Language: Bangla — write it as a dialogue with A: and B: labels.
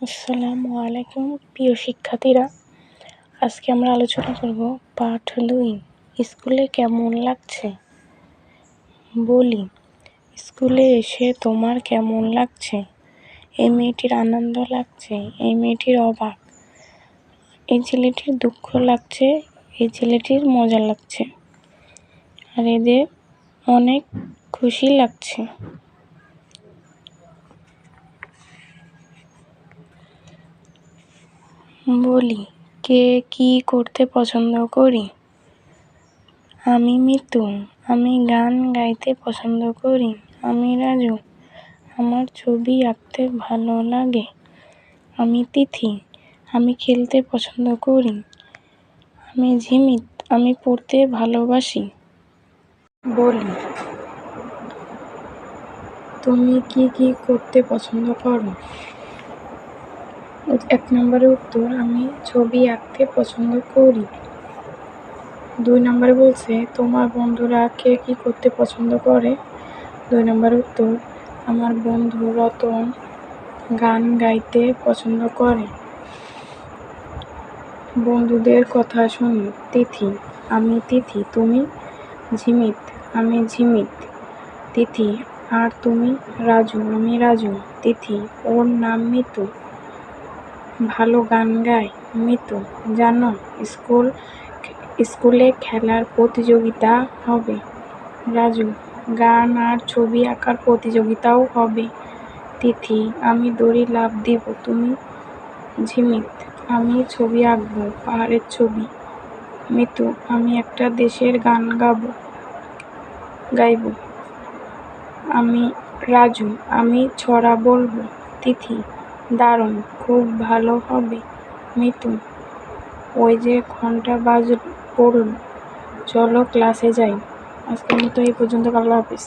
A: আসসালামু আলাইকুম প্রিয় শিক্ষার্থীরা। আজকে আমরা আলোচনা করব পাঠ 2 স্কুলে কেমন লাগছে। বলি, স্কুলে এসে তোমার কেমন লাগছে? এই মেয়েটির আনন্দ লাগছে, এই মেয়েটির অবাক, এই ছেলেটির দুঃখ লাগছে, এই ছেলেটির মজা লাগছে, আর এদের অনেক খুশি লাগছে। বলি, কে কি করতে পছন্দ করি? আমি মিতু, আমি গান গাইতে পছন্দ করি। আমি রাজু, আমার ছবি আঁকতে ভালো লাগে। আমি তিথি, আমি খেলতে পছন্দ করি। আমি ঝিমিত, আমি পড়তে ভালোবাসি। বলি, তুমি কি কি করতে পছন্দ করো? 1 নম্বরের উত্তর, আমি ছবি আঁকতে পছন্দ করি। 2 নম্বরে বলছে, তোমার বন্ধুরা কে কি করতে পছন্দ করে? 2 নম্বরের উত্তর, আমার বন্ধু রতন গান গাইতে পছন্দ করে। বন্ধুদের কথা শুনি। তিথি, আমি তিথি, তুমি? ঝিমিত, আমি ঝিমিত। তিথি, আর তুমি? রাজু, আমি রাজু। তিথি, ওর নাম মিতু, ভালো গান গায়। মিতু, জানো স্কুলে খেলার প্রতিযোগিতা হবে। রাজু, গান আর ছবি আঁকার প্রতিযোগিতাও হবে। তিথি, আমি দড়ি লাফ দিব, তুমি? ঝিমিত, আমি ছবি আঁকবো, পাহাড়ের ছবি। মিতু, আমি একটা দেশের গান গাইব। আমি রাজু, আমি ছড়া বলবো। তিথি, দারুণ, খুব ভালো হবে। মিতু, ওই যে ঘন্টা পড়ল, চলো ক্লাসে যাই। আজকের মতো এই পর্যন্ত। আল্লাহ হাফেজ।